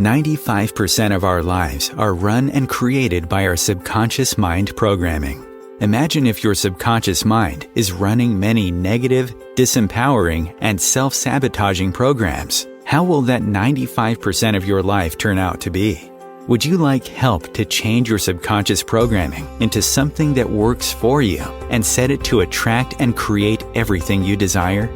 95% of our lives are run and created by our subconscious mind programming. Imagine if your subconscious mind is running many negative, disempowering, and self-sabotaging programs. How will that 95% of your life turn out to be? Would you like help to change your subconscious programming into something that works for you and set it to attract and create everything you desire?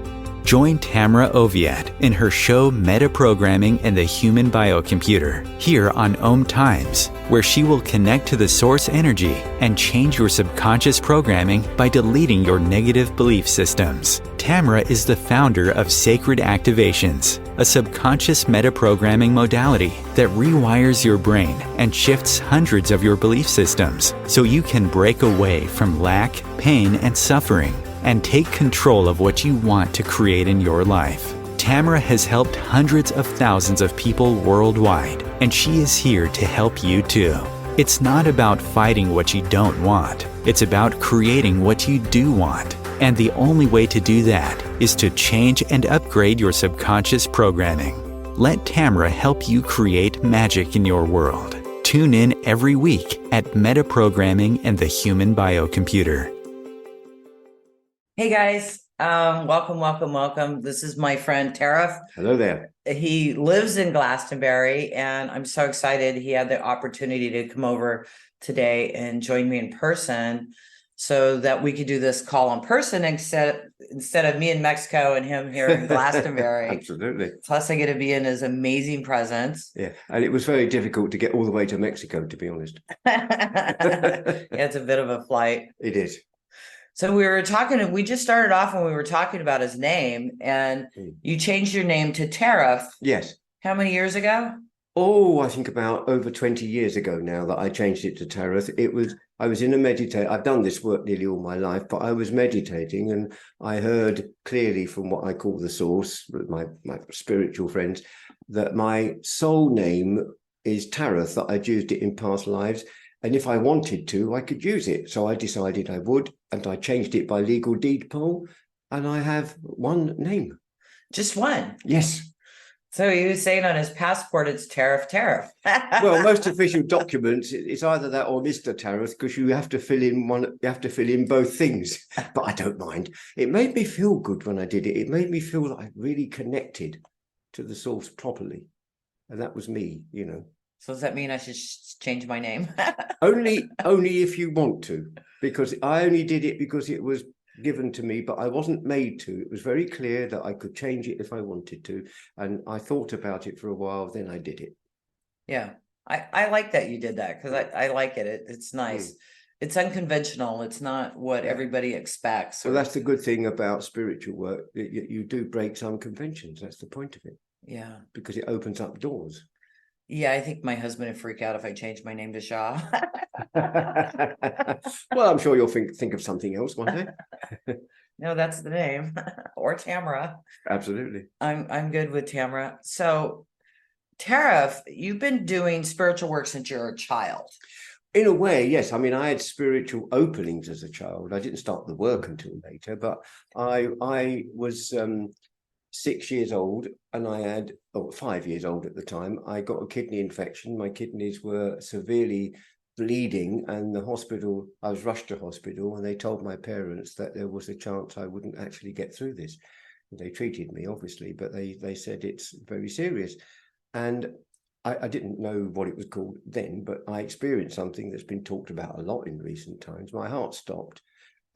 Join Tamra Oviatt in her show Metaprogramming and the Human Biocomputer here on OMTimes, where she will connect to the source energy and change your subconscious programming by deleting your negative belief systems. Tamra is the founder of Sacred Activations, a subconscious metaprogramming modality that rewires your brain and shifts hundreds of your belief systems so you can break away from lack, pain, and suffering and take control of what you want to create in your life. Tamra has helped hundreds of thousands of people worldwide, and she is here to help you too. It's not about fighting what you don't want. It's about creating what you do want. And the only way to do that is to change and upgrade your subconscious programming. Let Tamra help you create magic in your world. Tune in every week at Metaprogramming and the Human Biocomputer. Hey guys, welcome. This is my friend Tareth. Hello there. He lives in Glastonbury, and I'm so excited he had the opportunity to come over today and join me in person so that we could do this call in person instead of me in Mexico and him here in Glastonbury. Absolutely. Plus, I get to be in his amazing presence. Yeah, and it was very difficult to get all the way to Mexico, to be honest. Yeah, it's a bit of a flight. It is. So we just started off when we were talking about his name, and you changed your name to Tareth. Yes. How many years ago? Oh, I think about over 20 years ago now that I changed it to Tareth. I was in a meditate. I've done this work nearly all my life, but I was meditating and I heard clearly from what I call the source, my spiritual friends, that my soul name is Tareth, that I'd used it in past lives. And if I wanted to, I could use it. So I decided I would, and I changed it by legal deed poll, and I have one name. Just one? Yes. So he was saying on his passport, it's Tareth. Well, most official documents, it's either that or Mr. Tareth, because you have to fill in both things. But I don't mind. It made me feel good when I did it. It made me feel like I really connected to the source properly. And that was me, you know. So does that mean I should change my name? only if you want to, because I only did it because it was given to me, but I wasn't made to. It was very clear that I could change it if I wanted to. And I thought about it for a while, then I did it. Yeah, I like that you did that, because I like it. It's nice. It's unconventional. It's not what everybody expects. So that's the good thing about spiritual work. You do break some conventions. That's the point of it. Yeah. Because it opens up doors. Yeah, I think my husband would freak out if I changed my name to Shaw. Well, I'm sure you'll think of something else one day. No, that's the name. Or Tamra. Absolutely. I'm good with Tamra. So, Tareth, you've been doing spiritual work since you're a child. In a way, yes. I mean, I had spiritual openings as a child. I didn't start the work until later, but I was 6 years old, and I had 5 years old at the time. I got a kidney infection. My kidneys were severely bleeding, and I was rushed to hospital, and they told my parents that there was a chance I wouldn't actually get through this. They treated me, obviously, but they said it's very serious. And I didn't know what it was called then, but I experienced something that's been talked about a lot in recent times. My heart stopped,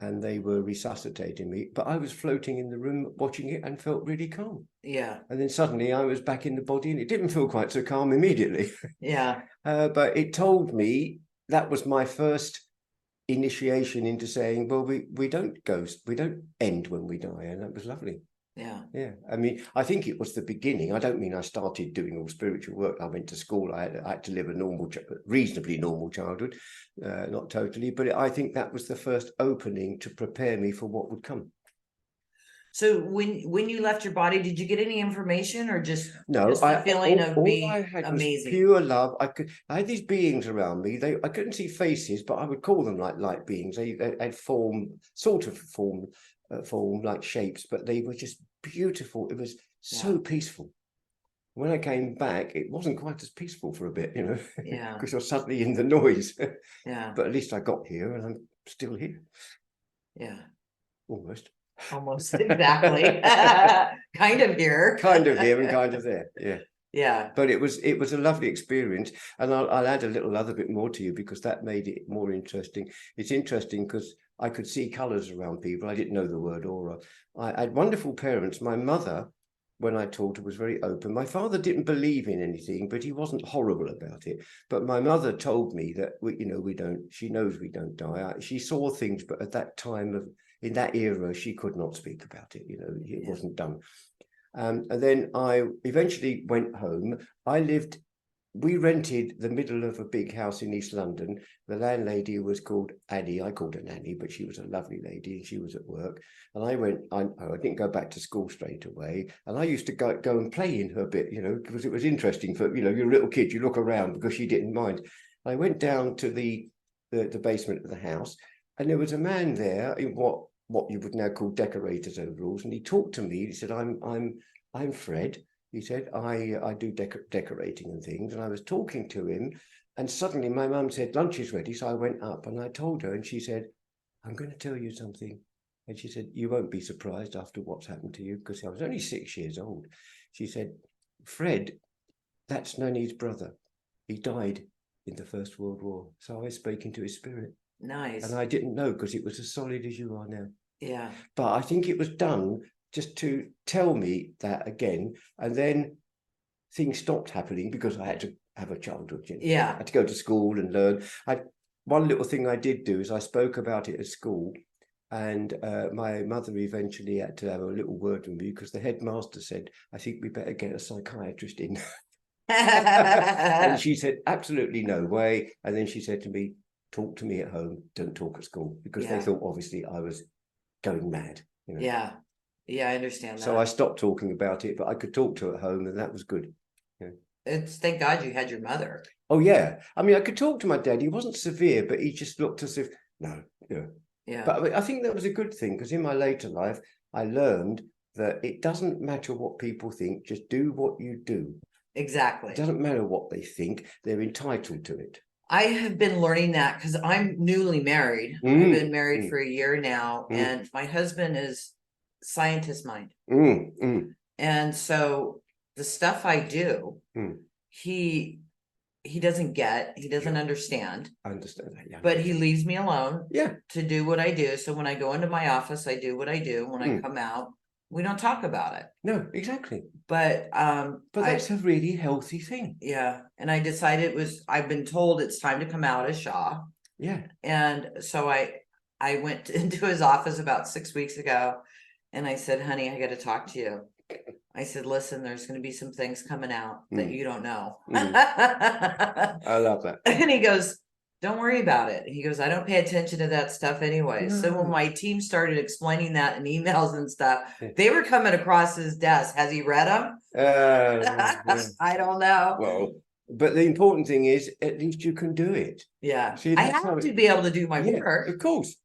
and they were resuscitating me, but I was floating in the room watching it and felt really calm. Yeah. And then suddenly I was back in the body, and it didn't feel quite so calm immediately. Yeah. But it told me that was my first initiation into saying, well, we don't end when we die. And that was lovely. Yeah. Yeah. I mean, I think it was the beginning. I don't mean I started doing all spiritual work. I went to school. I had to live a reasonably normal childhood, not totally, but I think that was the first opening to prepare me for what would come. So when you left your body, did you get any information, or just no? The feeling of being all I had amazing, was pure love. I had these beings around me. I couldn't see faces, but I would call them like light beings. They had form like shapes, but they were just beautiful. It was so peaceful. When I came back, it wasn't quite as peaceful for a bit, you know, Yeah. because you're suddenly in the noise. Yeah. But at least I got here and I'm still here. Yeah. Almost. Almost exactly. Kind of here. Kind of here and kind of there. Yeah. Yeah. But it was a lovely experience, and I'll add a little other bit more to you because that made it more interesting. It's interesting because I could see colours around people. I didn't know the word aura. I had wonderful parents. My mother, when I taught her, was very open. My father didn't believe in anything, but he wasn't horrible about it. But my mother told me that we don't. She knows we don't die. She saw things, but at that time in that era, she could not speak about it. It wasn't done. And then I eventually went home. We rented the middle of a big house in East London. The landlady was called Annie. I called her Nanny, but she was a lovely lady and she was at work. And I didn't go back to school straight away. And I used to go and play in her bit, because it was interesting for, you're a little kid, you look around because she didn't mind. I went down to the basement of the house and there was a man there in what you would now call decorator's overalls, and he talked to me. He said, I'm Fred. He said, I do decorating and things. And I was talking to him, and suddenly my mum said, lunch is ready. So I went up and I told her, and she said, I'm going to tell you something. And she said, you won't be surprised after what's happened to you, because I was only 6 years old. She said, Fred, that's Nanny's brother. He died in the First World War. So I was speaking to his spirit. Nice. And I didn't know, because it was as solid as you are now. Yeah. But I think it was done just to tell me that again. And then things stopped happening because I had to have a childhood. Yeah. I had to go to school and learn. One little thing I did do is I spoke about it at school. And my mother eventually had to have a little word with me because the headmaster said, I think we better get a psychiatrist in. And she said, absolutely no way. And then she said to me, talk to me at home, don't talk at school, because they thought obviously I was going mad. Yeah. Yeah, I understand that. So I stopped talking about it, but I could talk to her at home, and that was good. It's thank God you had your mother. Oh yeah. I mean, I could talk to my dad. He wasn't severe, but he just looked as if no. Yeah. But I mean, I think that was a good thing, because in my later life, I learned that it doesn't matter what people think, just do what you do. Exactly. It doesn't matter what they think, they're entitled to it. I have been learning that because I'm newly married. I've been married for a year now, and my husband is scientist mind. And so the stuff I do, he doesn't get, he doesn't understand. I understand that, yeah. But he leaves me alone Yeah. to do what I do. So when I go into my office, I do what I do. When I come out, we don't talk about it. No, exactly. But that's a really healthy thing. Yeah. And I decided I've been told it's time to come out as Shaw. Yeah. And so I went into his office about 6 weeks ago and I said, honey, I got to talk to you. I said, listen, there's going to be some things coming out that you don't know. I love that. And he goes, don't worry about it. He goes, I don't pay attention to that stuff anyway. No. So when my team started explaining that in emails and stuff, they were coming across his desk. Has he read them? I don't know. Well, but the important thing is, at least you can do it. Yeah. See, I have to be able to do my work. Of course.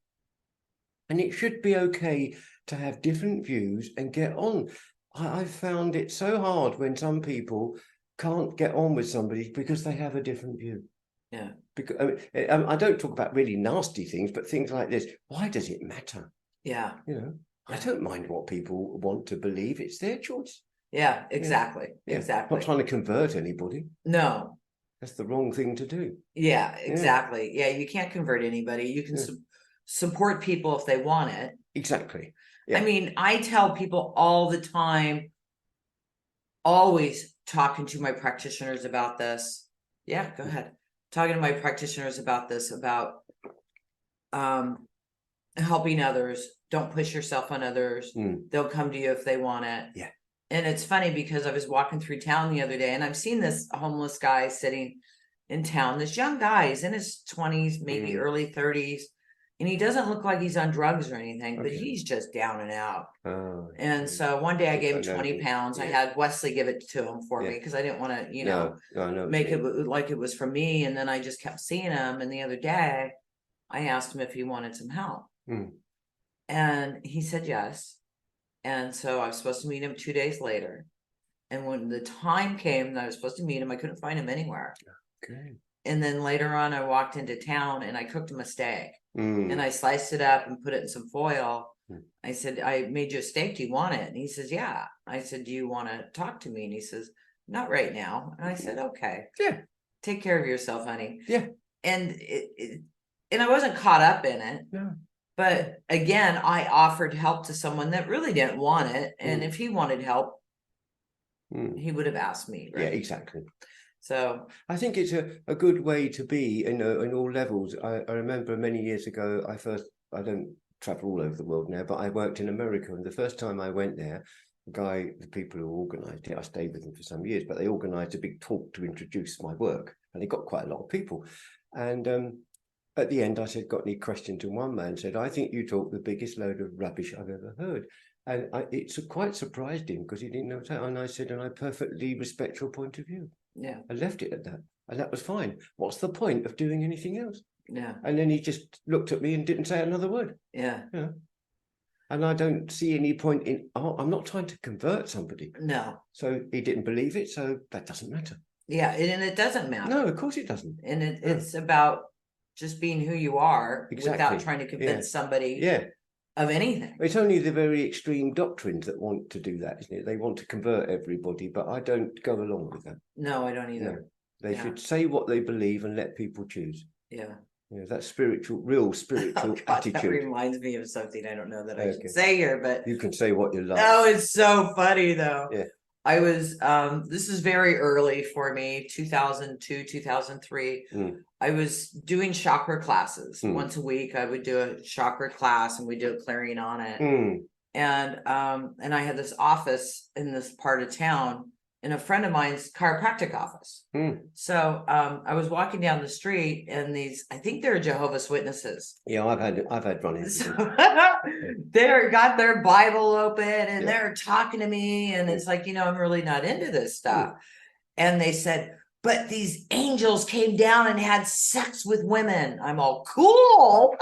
And it should be okay to have different views and get on. I've found it so hard when some people can't get on with somebody because they have a different view. Yeah. Because I don't talk about really nasty things, but things like this. Why does it matter? Yeah. I don't mind what people want to believe. It's their choice. Yeah, exactly. Yeah. Exactly. I'm not trying to convert anybody. No. That's the wrong thing to do. Yeah, exactly. Yeah, you can't convert anybody. You can support people if they want it. Exactly. Yeah. I mean, I tell people all the time, always talking to my practitioners about this. Yeah, go ahead. Talking to my practitioners about this, about helping others. Don't push yourself on others. They'll come to you if they want it. Yeah. And it's funny because I was walking through town the other day and I've seen this homeless guy sitting in town, this young guy, he's in his 20s, maybe early 30s. And he doesn't look like he's on drugs or anything, but he's just down and out. And so one day I gave him 20 pounds. I had Wesley give it to him for me because I didn't want to, make it like it was for me. And then I just kept seeing him. And the other day I asked him if he wanted some help. And he said yes. And so I was supposed to meet him 2 days later. And when the time came that I was supposed to meet him, I couldn't find him anywhere. Okay. And then later on, I walked into town and I cooked him a steak. Mm. And I sliced it up and put it in some foil. Mm. I said, I made you a steak. Do you want it? And he says, yeah. I said, do you want to talk to me? And he says, not right now. And I said, okay. Yeah. Take care of yourself, honey. Yeah. And and I wasn't caught up in it. No. But again, I offered help to someone that really didn't want it. And if he wanted help, he would have asked me. Right? Yeah, exactly. So I think it's a good way to be in all levels. I remember many years ago, I don't travel all over the world now, but I worked in America. And the first time I went there, the people who organised it, I stayed with them for some years, but they organised a big talk to introduce my work. And they got quite a lot of people. And at the end, I said, got any questions? And one man said, I think you talk the biggest load of rubbish I've ever heard. And it quite surprised him because he didn't know that. And I said, and I perfectly respect your point of view. yeah. I left it at that. And that was fine. What's the point of doing anything else? Yeah. And then he just looked at me and didn't say another word. Yeah. Yeah. And I don't see any point in, I'm not trying to convert somebody. No. So he didn't believe it. So that doesn't matter. Yeah. And it doesn't matter. No, of course it doesn't. And it's about just being who you are without Exactly. trying to convince somebody Yeah. of anything. It's only the very extreme doctrines that want to do that, isn't it? They want to convert everybody, but I don't go along with that. No, I don't either. No. They should say what they believe and let people choose. Yeah. Yeah, that's real spiritual Oh, God, attitude. that reminds me of something I don't know that I Okay. should say here, but You can say what you like. oh, it's so funny though. Yeah. I was this is very early for me, 2002, 2003. I was doing chakra classes once a week. I would do a chakra class and we do a clearing on it. And I had this office in this part of town in a friend of mine's chiropractic office. So I was walking down the street and I think they're Jehovah's Witnesses. Yeah, I've had run-ins. So they got their Bible open and they're talking to me and it's like, I'm really not into this stuff. And they said, but these angels came down and had sex with women. I'm all cool.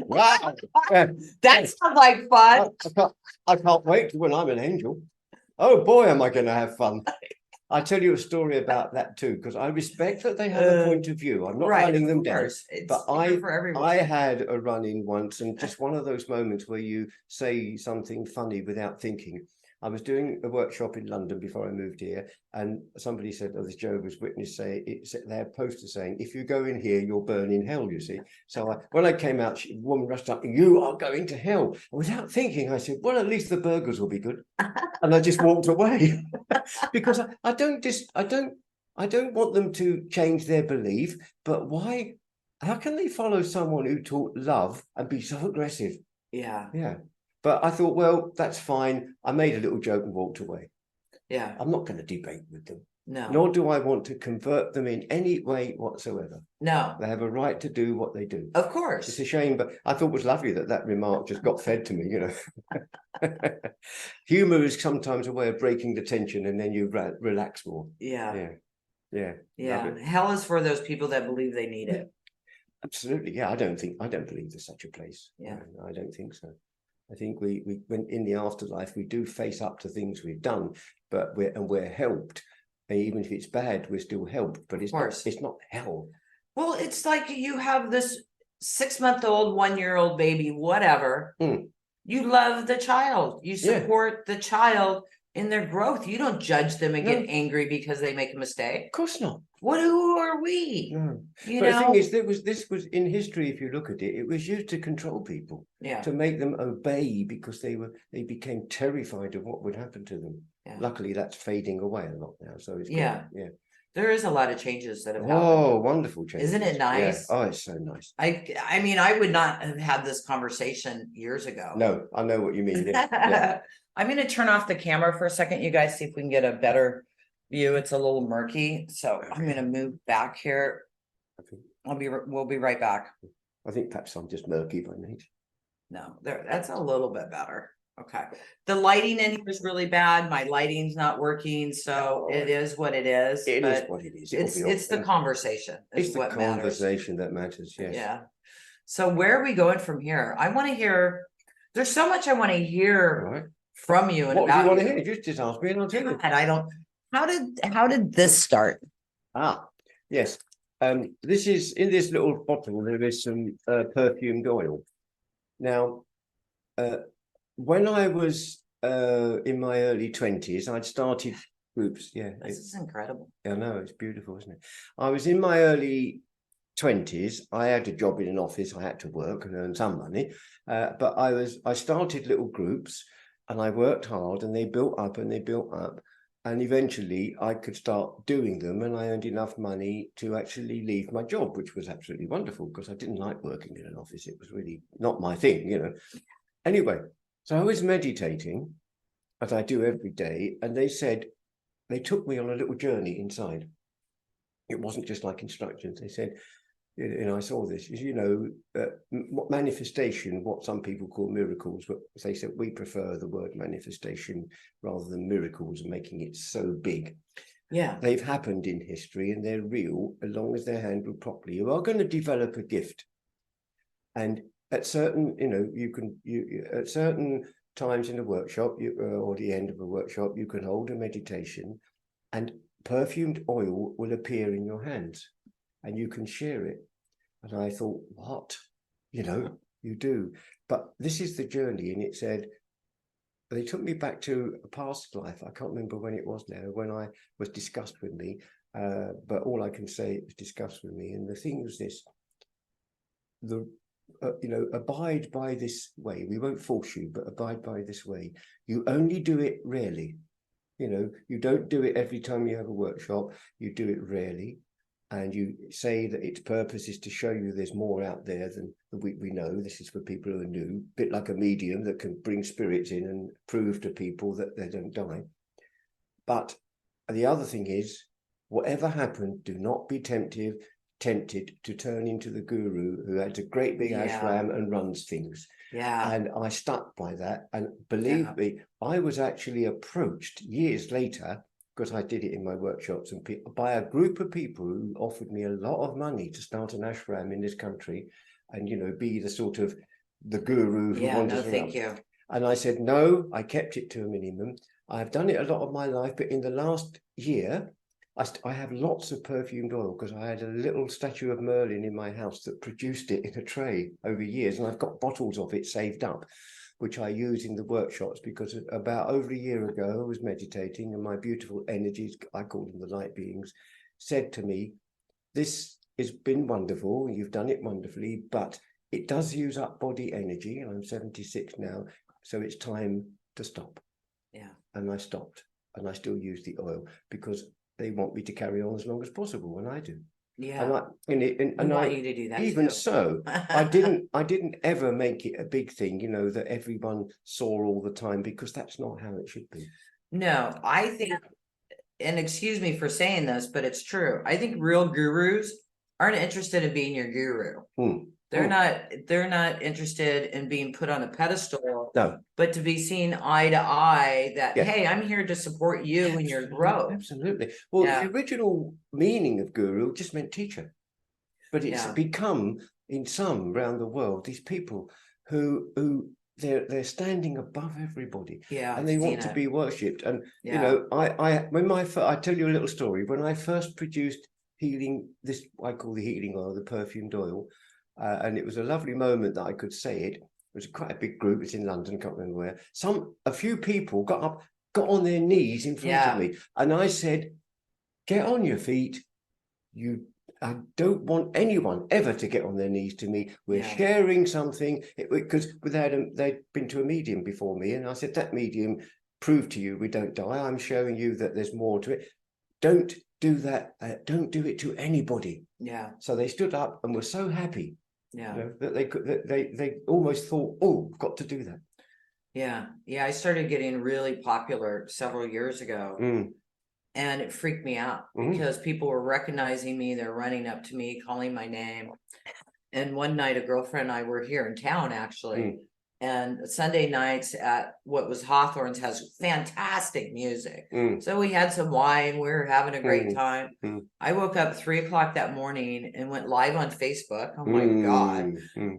Wow. That sounds like fun. I can't wait when I'm an angel. Oh boy, am I going to have fun. I'll tell you a story about that too, because I respect that they have a point of view. I'm not running them down. But I had a run-in once, and just one of those moments where you say something funny without thinking. I was doing a workshop in London before I moved here, and somebody said, "Oh, this Jehovah's Witness they had posters saying, if you go in here, you'll burn in hell." You see. So when I came out, a woman rushed up, "You are going to hell." And without thinking, I said, "Well, at least the burgers will be good," and I just walked away because I don't want them to change their belief. But why? How can they follow someone who taught love and be so aggressive? Yeah. Yeah. But I thought, well, that's fine. I made a little joke and walked away. Yeah. I'm not going to debate with them. No. Nor do I want to convert them in any way whatsoever. No. They have a right to do what they do. Of course. It's a shame, but I thought it was lovely that remark just got fed to me, Humor is sometimes a way of breaking the tension and then you relax more. Yeah. Yeah. Yeah. Hell is for those people that believe they need it. Absolutely. Yeah. I don't believe there's such a place. Yeah. I don't think so. I think we when in the afterlife, we do face up to things we've done, but we're helped. And even if it's bad, we're still helped, but it's not hell. Well, it's like you have this 6-month-old, 1-year-old baby, whatever. You love the child. You support the child in their growth. You don't judge them and get angry because they make a mistake. Of course not. Who are we? No. But the thing is, this was in history, if you look at it, it was used to control people. Yeah. To make them obey because they became terrified of what would happen to them. Yeah. Luckily, that's fading away a lot now. So it's good. There is a lot of changes that have happened. Oh, wonderful changes. Isn't it nice? Yeah. Oh, it's so nice. I mean, I would not have had this conversation years ago. No, I know what you mean. Yeah. I'm going to turn off the camera for a second, you guys, see if we can get a better view. It's a little murky, so I'm going to move back here. We'll be right back. I think perhaps I'm just murky by nature. No, that's a little bit better. Okay. The lighting in here is really bad. My lighting's not working, so it is what it is. It is what it is. It's the conversation. It's the conversation that matters. Yes. Yeah. So where are we going from here? I want to hear. There's so much I want to hear from you and What do about you want to you. hear? Just ask me and I'll tell you. God, I don't. How did this start? Yes. This is in this little bottle. There is some perfumed oil. Now, when I was in my early 20s, I'd started groups. Yeah, This is incredible. I know, it's beautiful, isn't it? I was in my early 20s. I had a job in an office. I had to work and earn some money, but I started little groups, and I worked hard, and they built up and they built up. And eventually I could start doing them, and I earned enough money to actually leave my job, which was absolutely wonderful because I didn't like working in an office. It was really not my thing, you know. Anyway, so I was meditating, as I do every day, and they took me on a little journey inside. It wasn't just like instructions. They said, you know, I saw this, you know, what manifestation, what some people call miracles, but they said we prefer the word manifestation rather than miracles, making it so big. Yeah. They've happened in history and they're real as long as they're handled properly. You are going to develop a gift. And at certain, you know, at certain times in a workshop or the end of a workshop, you can hold a meditation and perfumed oil will appear in your hands. And you can share it. And I thought, what? You know, you do. But this is the journey. And it said, they took me back to a past life. I can't remember when it was now, when I was discussed with me. But all I can say, it was discussed with me. And the thing was this, you know, abide by this way. We won't force you, but abide by this way. You only do it rarely. You know, you don't do it every time you have a workshop. You do it rarely. And you say that its purpose is to show you there's more out there than we know. This is for people who are new, a bit like a medium that can bring spirits in and prove to people that they don't die. But the other thing is, whatever happened, do not be tempted to turn into the guru who has a great big ashram and runs things. Yeah. And I stuck by that. And believe me, I was actually approached years later, because I did it in my workshops, and by a group of people who offered me a lot of money to start an ashram in this country and, you know, be the sort of the guru who wanders around. Thank you. And I said, no, I kept it to a minimum. I've done it a lot of my life, but in the last year, I have lots of perfumed oil because I had a little statue of Merlin in my house that produced it in a tray over years. And I've got bottles of it saved up, which I use in the workshops, because about over a year ago, I was meditating and my beautiful energies, I call them the light beings, said to me, this has been wonderful. You've done it wonderfully, but it does use up body energy. And I'm 76 now. So it's time to stop. Yeah. And I stopped, and I still use the oil because they want me to carry on as long as possible, and I do. Yeah. And I want you to do that even too. so, I didn't ever make it a big thing, you know, that everyone saw all the time, because that's not how it should be. No, I think, and excuse me for saying this, but it's true. I think real gurus aren't interested in being your guru. They're not interested in being put on a pedestal. No. But to be seen eye to eye that, hey, I'm here to support you in your growth. Absolutely. Well, the original meaning of guru just meant teacher. But it's become, in some around the world, these people who they're standing above everybody. Yeah. And they want to be worshipped. And you know, I tell you a little story. When I first produced healing, this I call the healing oil, the perfumed oil. And it was a lovely moment that I could say it. It was quite a big group. It's in London, can't remember where. A few people got on their knees in front of me. And I said, get on your feet. I don't want anyone ever to get on their knees to me. We're sharing something, because they'd been to a medium before me. And I said, that medium proved to you we don't die. I'm showing you that there's more to it. Don't do that. Don't do it to anybody. Yeah. So they stood up and were so happy. Yeah. You know, that they almost thought, oh, I've got to do that. Yeah. Yeah. I started getting really popular several years ago. And it freaked me out because people were recognizing me. They're running up to me, calling my name. And one night, a girlfriend and I were here in town, actually. And Sunday nights at what was Hawthorne's has fantastic music. So we had some wine. We were having a great time. I woke up 3 o'clock that morning and went live on Facebook. Oh my God.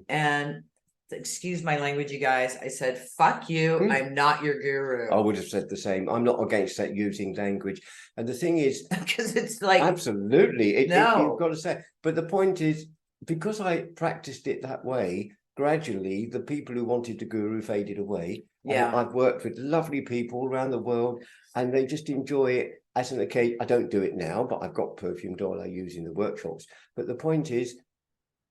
And excuse my language, you guys. I said, fuck you. I'm not your guru. I would have said the same. I'm not against that using language. And the thing is, because it's like, absolutely, you've got to say. But the point is, because I practiced it that way, gradually the people who wanted the guru faded away. Yeah. And I've worked with lovely people around the world, and they just enjoy it as an occasion. I don't do it now, but I've got perfumed oil I use in the workshops. But the point is,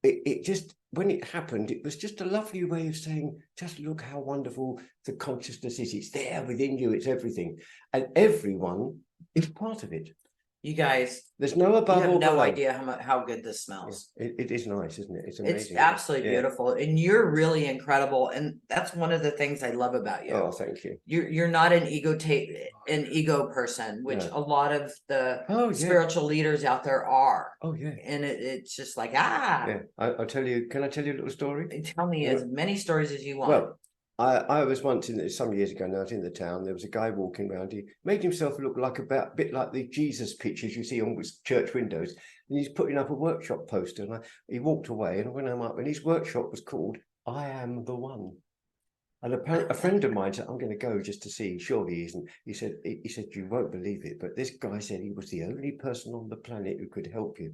it just, when it happened, it was just a lovely way of saying, just look how wonderful the consciousness is. It's there within you. It's everything. And everyone is part of it. You guys, there's no above you have or no below. idea how good this smells. It is nice, isn't it? It's amazing. It's absolutely beautiful, and you're really incredible. And that's one of the things I love about you. Oh, thank you. You're not an ego person, which a lot of the spiritual leaders out there are. Oh yeah. And it's just like Yeah. I'll tell you. Can I tell you a little story? Tell me as many stories as you want. Well, I was once some years ago now, I was in the town. There was a guy walking around. He made himself look like a bit like the Jesus pictures you see on church windows. And he's putting up a workshop poster. And he walked away, and when I'm up, and his workshop was called "I Am the One." And a friend of mine said, "I'm going to go just to see. Surely he isn't." He said, "You won't believe it, but this guy said he was the only person on the planet who could help you."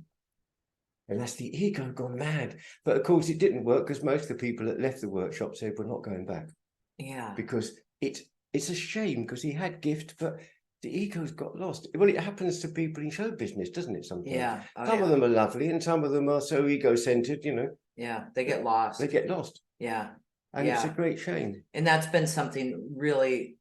And that's the ego gone mad. But of course, it didn't work, because most of the people that left the workshop said, "We're not going back." Yeah. Because it's a shame, because he had gift, but the ego's got lost. Well, it happens to people in show business, doesn't it? Sometimes. Yeah. Some of them are lovely, and some of them are so ego-centered, Yeah, they get lost. They get lost. Yeah. And it's a great shame. And that's been something really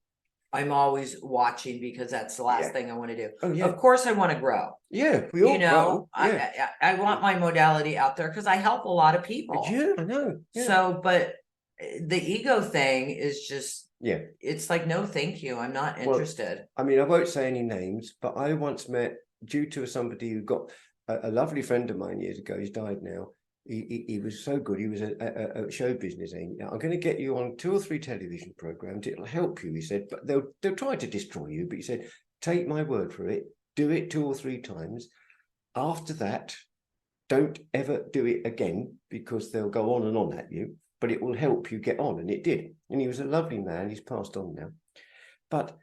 I'm always watching, because that's the last thing I want to do. Oh, yeah. Of course I want to grow. Yeah, we all grow. Yeah. I want my modality out there, because I help a lot of people. Yeah, I know. Yeah. So, but the ego thing is just, it's like, no, thank you. I'm not interested. I mean, I won't say any names, but I once met, due to somebody who got a lovely friend of mine years ago. He's died now. He was so good. He was a show business agent. I'm going to get you on 2 or 3 television programs. It'll help you, he said, but they'll try to destroy you. But he said, take my word for it. Do it 2 or 3 times. After that, don't ever do it again, because they'll go on and on at you. But it will help you get on. And it did. And he was a lovely man. He's passed on now. But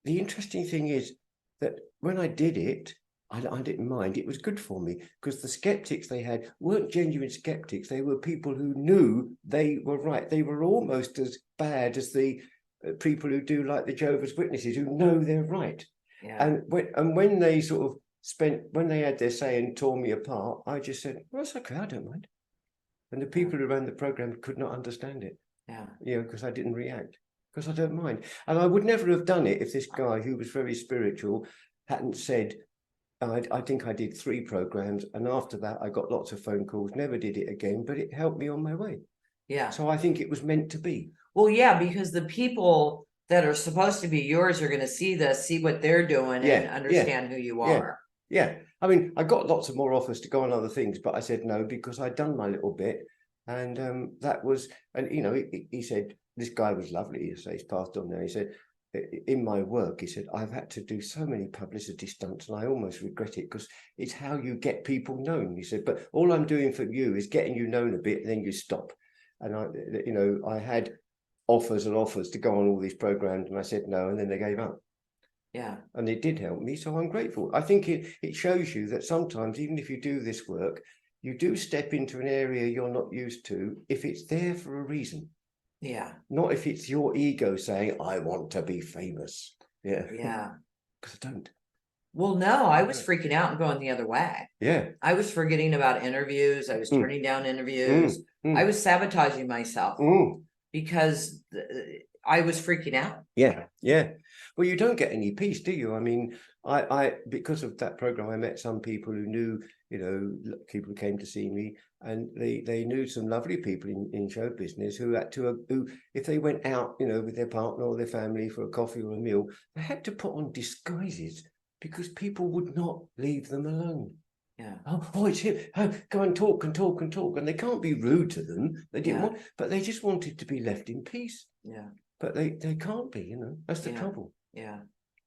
the interesting thing is that when I did it, I didn't mind. It was good for me, because the skeptics they had weren't genuine skeptics. They were people who knew they were right. They were almost as bad as the people who do like the Jehovah's Witnesses, who know they're right. Yeah. And when they sort of when they had their say and tore me apart, I just said, well, it's okay, I don't mind. And the people who ran the program could not understand it. Yeah. Because I didn't react, because I don't mind. And I would never have done it if this guy, who was very spiritual, hadn't said, I think I did 3 programs, and after that I got lots of phone calls, never did it again, but it helped me on my way. Yeah. So I think it was meant to be. Well, yeah, because the people that are supposed to be yours are going to see this, see what they're doing, and understand who you are. Yeah. I mean, I got lots of more offers to go on other things, but I said no, because I'd done my little bit. And that was, and he said, this guy was lovely. He's passed on now. He said, in my work, he said, I've had to do so many publicity stunts, and I almost regret it, because it's how you get people known. He said, but all I'm doing for you is getting you known a bit, and then you stop. And I had offers and offers to go on all these programs, and I said no, and then they gave up. Yeah. And it did help me, so I'm grateful. I think it shows you that sometimes, even if you do this work, you do step into an area you're not used to, if it's there for a reason. Yeah. Not if it's your ego saying, I want to be famous. Yeah. Yeah. Because I don't. Well, no, I was freaking out and going the other way. Yeah. I was forgetting about interviews. I was turning down interviews. I was sabotaging myself because I was freaking out. Yeah. Yeah. Well, you don't get any peace, do you? I mean, I because of that program, I met some people who knew, people who came to see me, and they knew some lovely people in show business who had to, who, if they went out, with their partner or their family for a coffee or a meal, they had to put on disguises, because people would not leave them alone. Yeah. Oh, it's him. Oh, go and talk and talk and talk. And they can't be rude to them. They didn't want, but they just wanted to be left in peace. Yeah. But they can't be, that's the trouble. Yeah.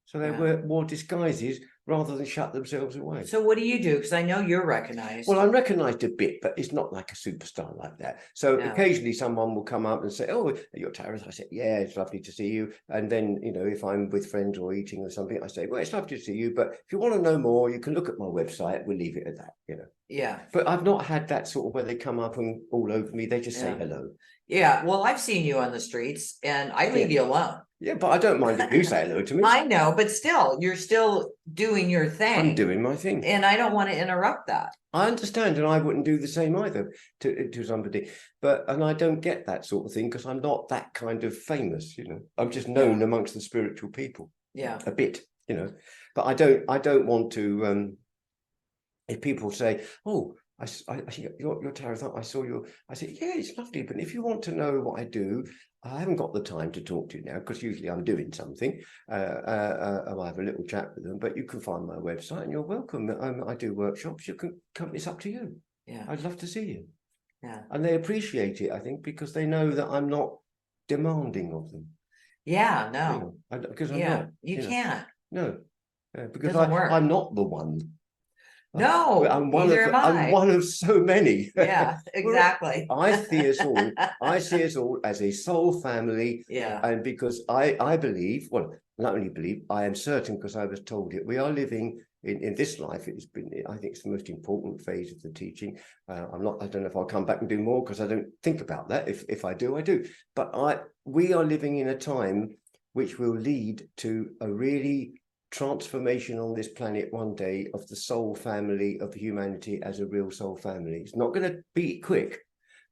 So they wore disguises rather than shut themselves away. So what do you do? Because I know you're recognized. Well, I'm recognised a bit, but it's not like a superstar like that. So occasionally someone will come up and say, "Oh, you're Tareth." I say, "Yeah, it's lovely to see you." And then, you know, if I'm with friends or eating or something, I say, "Well, it's lovely to see you, but if you want to know more, you can look at my website. We'll leave it at that," you know. Yeah. But I've not had that sort of where they come up and all over me. They just say hello. Yeah. Well, I've seen you on the streets and I leave you alone. Yeah, but I don't mind if you say hello to me. I know, but still, you're still doing your thing. I'm doing my thing. And I don't want to interrupt that. I understand, and I wouldn't do the same either to somebody. And I don't get that sort of thing because I'm not that kind of famous, you know. I'm just known amongst the spiritual people. Yeah. A bit, you know. But I don't want to if people say, "Oh, you're Tareth, I saw you." I say, "Yeah, it's lovely, but if you want to know what I do, I haven't got the time to talk to you now because usually I'm doing something. I have a little chat with them, but you can find my website and you're welcome. I do workshops. You can come. It's up to you. Yeah, I'd love to see you." Yeah, and they appreciate it, I think, because they know that I'm not demanding of them. Yeah, no, because I'm yeah, not. you can't. No, because Doesn't work. I'm not the one. No, I'm neither am I. I'm one of so many. Yeah, exactly. I see us all as a soul family. Yeah. And because I believe, well, not only believe, I am certain because I was told it, we are living in this life. It's been, I think it's the most important phase of the teaching. I don't know if I'll come back and do more because I don't think about that. If I do, I do. But we are living in a time which will lead to a really transformation on this planet one day of the soul family of humanity as a real soul family. It's not going to be quick,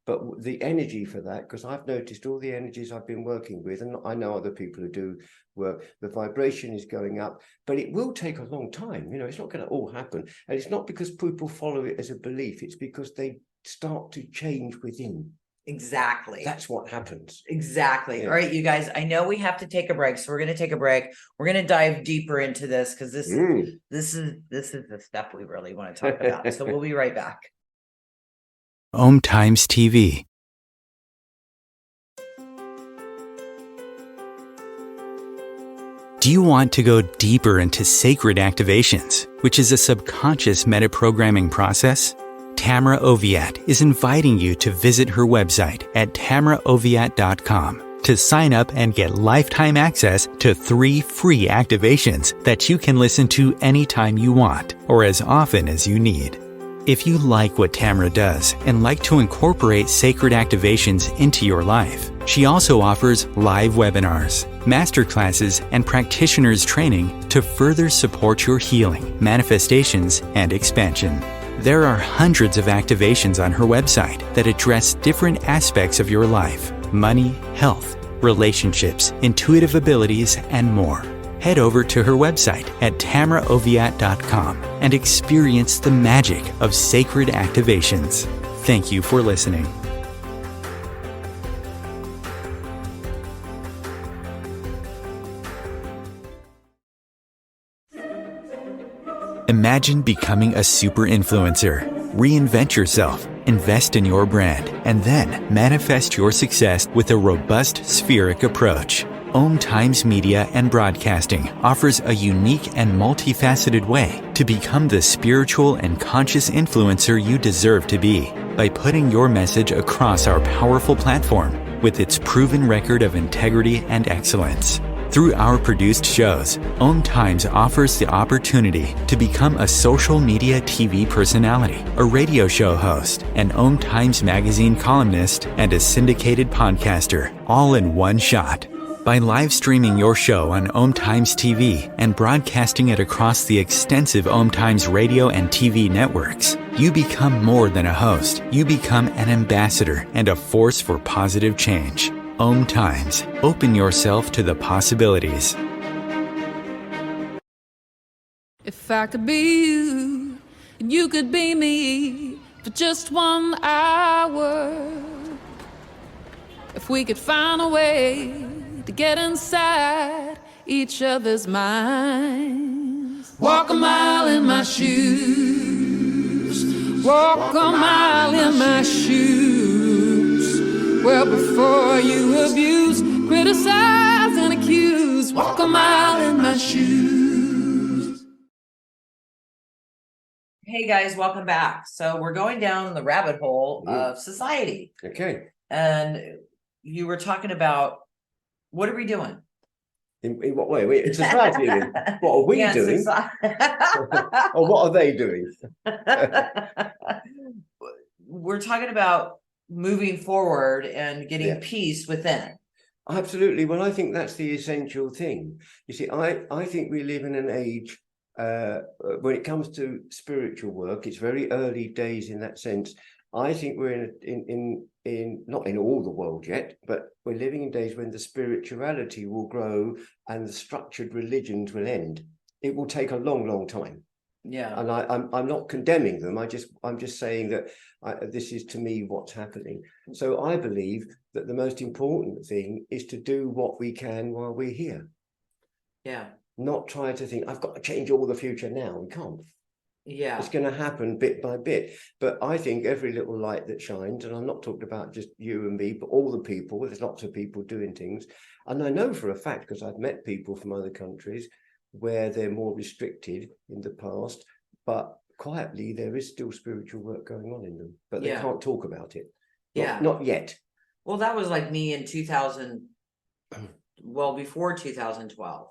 but the energy for that, because I've noticed all the energies I've been working with, and I know other people who do work, the vibration is going up, but it will take a long time. You know, it's not going to all happen. And it's not because people follow it as a belief, it's because they start to change within. Exactly. That's what happens. Exactly. Yeah. All right, you guys, I know we have to take a break, so we're going to take a break. We're going to dive deeper into this because this is the stuff we really want to talk about. So we'll be right back. OMTimes TV. Do you want to go deeper into sacred activations, which is a subconscious metaprogramming process? Tamra Oviatt is inviting you to visit her website at tamraoviatt.com to sign up and get lifetime access to 3 free activations that you can listen to anytime you want or as often as you need. If you like what Tamra does and like to incorporate sacred activations into your life, she also offers live webinars, masterclasses, and practitioners training to further support your healing, manifestations, and expansion. There are hundreds of activations on her website that address different aspects of your life: money, health, relationships, intuitive abilities, and more. Head over to her website at tamraoviatt.com and experience the magic of sacred activations. Thank you for listening. Imagine becoming a super influencer. Reinvent yourself, invest in your brand, and then manifest your success with a robust spheric approach. OMTimes Media and Broadcasting offers a unique and multifaceted way to become the spiritual and conscious influencer you deserve to be by putting your message across our powerful platform with its proven record of integrity and excellence. Through our produced shows, OMTimes offers the opportunity to become a social media TV personality, a radio show host, an OMTimes magazine columnist, and a syndicated podcaster, all in one shot. By live streaming your show on OMTimes TV and broadcasting it across the extensive OMTimes radio and TV networks, you become more than a host. You become an ambassador and a force for positive change. OMTimes. Open yourself to the possibilities. If I could be you, and you could be me for just 1 hour. If we could find a way to get inside each other's minds. Walk a mile in my shoes. Walk a mile in my shoes. Well, before you abuse, criticize, and accuse. Walk a mile in my shoes. Hey guys, welcome back. So we're going down the rabbit hole of society. Okay. And you were talking about, what are we doing? In what way? It's society. What are we doing? Or what are they doing? We're talking about moving forward and getting peace within. Absolutely. Well, I think that's the essential thing. You see, I think we live in an age when it comes to spiritual work, it's very early days in that sense. I think we're in not in all the world yet, but we're living in days when the spirituality will grow and the structured religions will end. It will take a long, long time. Yeah. And I'm not condemning them. I'm just saying that this is to me what's happening. So I believe that the most important thing is to do what we can while we're here. Yeah. Not try to think I've got to change all the future now. We can't. Yeah. It's going to happen bit by bit. But I think every little light that shines, and I'm not talking about just you and me, but all the people, there's lots of people doing things. And I know for a fact, because I've met people from other countries where they're more restricted in the past, but quietly there is still spiritual work going on in them, but they can't talk about it. Not yet. Well, that was like me in 2000, well, before 2012.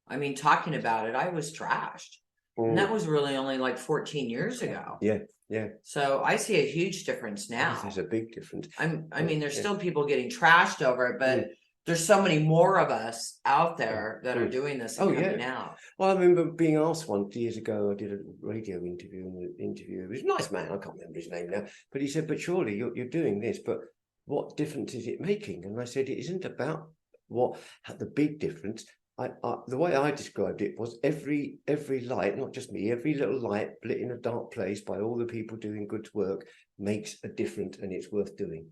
I mean, talking about it, I was trashed. And that was really only like 14 years ago. Yeah, yeah. So I see a huge difference now. There's a big difference. I mean, there's still people getting trashed over it, but there's so many more of us out there that are doing this and coming out. Well, I remember being asked once years ago, I did a radio interview, and the interviewer was a nice man, I can't remember his name now, but he said, but surely you're doing this, but what difference is it making? And I said, it isn't about what the big difference. The way I described it was every light, not just me, every little light lit in a dark place by all the people doing good work makes a difference, and it's worth doing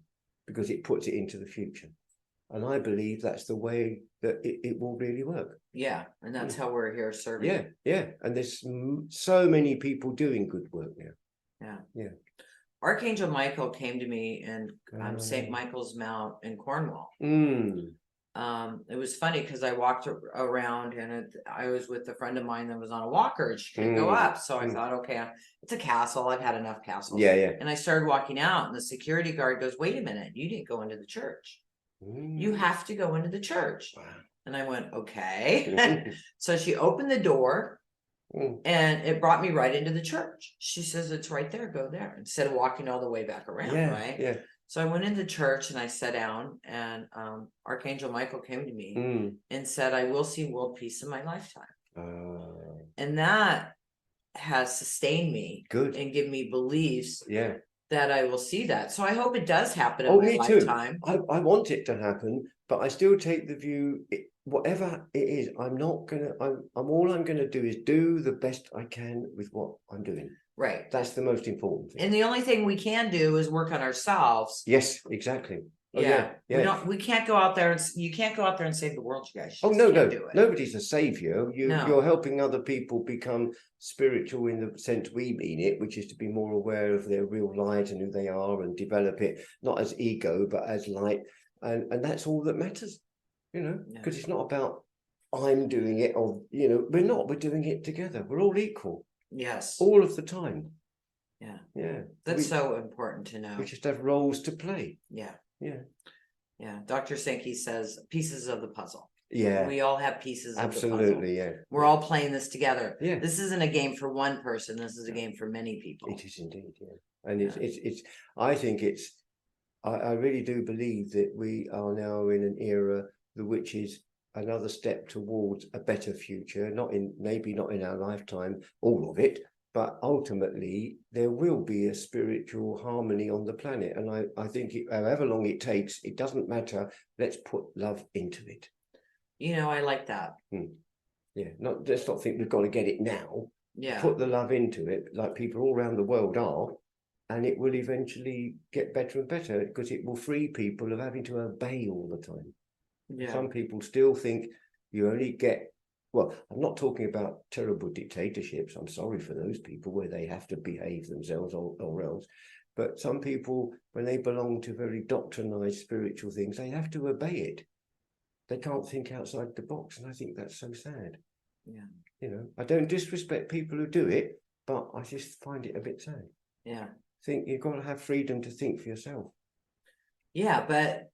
because it puts it into the future. And I believe that's the way that it will really work. Yeah, and that's how we're here serving. Yeah, yeah. And there's so many people doing good work now. Yeah. Yeah. Archangel Michael came to me in St. Michael's Mount in Cornwall. It was funny because I walked around and I was with a friend of mine that was on a walker and she couldn't go up. So I thought, okay, it's a castle. I've had enough castles. Yeah, yeah. And I started walking out and the security guard goes, wait a minute, you didn't go into the church. You have to go into the church. Wow. And I went, okay. So she opened the door and it brought me right into the church. She says, it's right there, go there. Instead of walking all the way back around, right? Yeah. So I went into church and I sat down and Archangel Michael came to me and said, I will see world peace in my lifetime. And that has sustained me and given me beliefs that I will see that. So I hope it does happen in my lifetime. I want it to happen, but I still take the view, whatever it is, all I'm gonna do is do the best I can with what I'm doing. Right. That's the most important thing. And the only thing we can do is work on ourselves. Yes, exactly. We can't go out there and you can't go out there and save the world, you guys. You no, nobody's a savior. You're helping other people become spiritual in the sense we mean it, which is to be more aware of their real light and who they are and develop it not as ego but as light, and that's all that matters, because it's not about I'm doing it or we're doing it together. We're all equal. Yes, all of the time. Yeah, that's so important to know. We just have roles to play. Yeah. Dr. Sankey says pieces of the puzzle. Yeah, we all have pieces of the puzzle. Absolutely. Yeah, we're all playing this together. Yeah, this isn't a game for one person. This is a game for many people. It is indeed. Yeah, and it's I think I really do believe that we are now in an era which is another step towards a better future, maybe not in our lifetime, all of it, but ultimately there will be a spiritual harmony on the planet. And I think however long it takes, it doesn't matter. Let's put love into it. I like that. Yeah, let's not think we've got to get it now. Yeah. Put the love into it, like people all around the world are, and it will eventually get better and better because it will free people of having to obey all the time. Yeah. Some people still think you only get, well, I'm not talking about terrible dictatorships. I'm sorry for those people where they have to behave themselves or else. But some people, when they belong to very doctrinized spiritual things, they have to obey it. They can't think outside the box. And I think that's so sad. Yeah. I don't disrespect people who do it, but I just find it a bit sad. Yeah. Think you've got to have freedom to think for yourself. Yeah,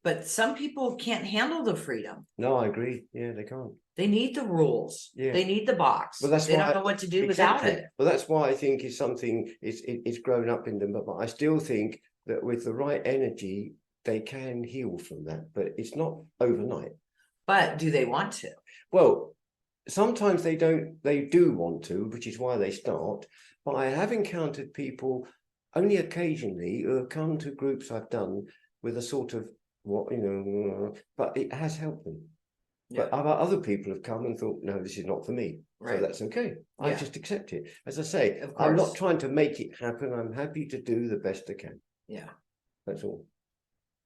but some people can't handle the freedom. No, I agree. Yeah, they can't. They need the rules. Yeah. They need the box. Well, that's they why don't know what to do without it. Well, that's why I think it's something it's grown up in them. But I still think that with the right energy, they can heal from that. But it's not overnight. But do they want to? Well, sometimes they don't. They do want to, which is why they start. But I have encountered people only occasionally who have come to groups I've done with a sort of but it has helped them. Yeah. But other people have come and thought, no, this is not for me. Right. So that's okay. I Yeah. just accept it. As I say, Of I'm not course. trying to make it happen. I'm happy to do the best I can. Yeah. That's all.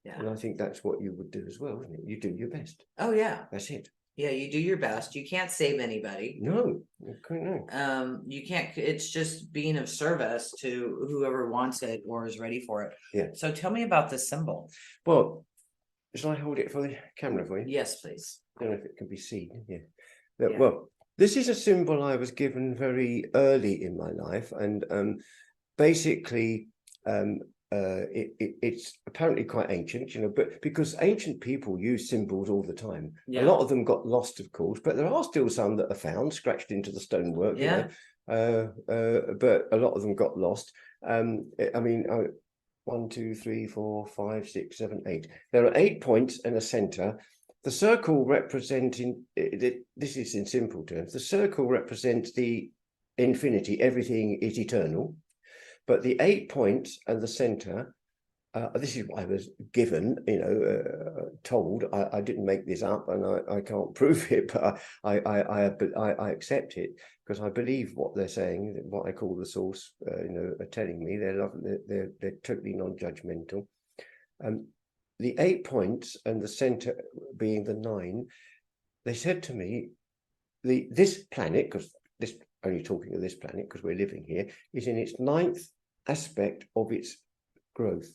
Yeah. And I think that's what you would do as well, isn't it? You do your best. Oh yeah. That's it. Yeah, you do your best. You can't save anybody. No, no. You can't, it's just being of service to whoever wants it or is ready for it. Yeah. So tell me about this symbol. Well, shall I hold it for the camera for you? Yes, please. I don't know if it can be seen. Yeah. Yeah. Well, this is a symbol I was given very early in my life, and basically, it's apparently quite ancient, but because ancient people use symbols all the time. Yeah. A lot of them got lost, of course, but there are still some that are found scratched into the stonework. Yeah. But a lot of them got lost. I mean, 1, 2, 3, 4, 5, 6, 7, 8. There are 8 points and a center. The circle representing, this is in simple terms, the circle represents the infinity, everything is eternal. But the 8 points and the center, this is what I was given, told. I didn't make this up, and I can't prove it, but I accept it because I believe what they're saying, what I call the source, are telling me. They're totally non-judgmental. The 8 points and the center being the 9, they said to me, this planet, because this only talking of this planet because we're living here, is in its 9th aspect of its growth.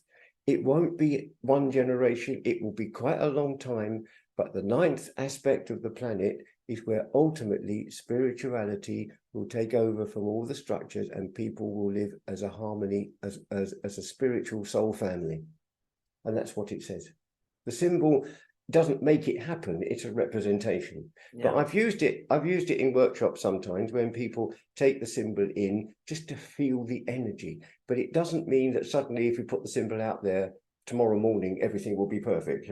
It won't be one generation, it will be quite a long time, but the 9th aspect of the planet is where ultimately spirituality will take over from all the structures and people will live as a harmony, as a spiritual soul family. And that's what it says. The symbol doesn't make it happen, it's a representation. Yeah. But I've used it in workshops sometimes when people take the symbol in just to feel the energy. But it doesn't mean that suddenly if we put the symbol out there tomorrow morning, everything will be perfect.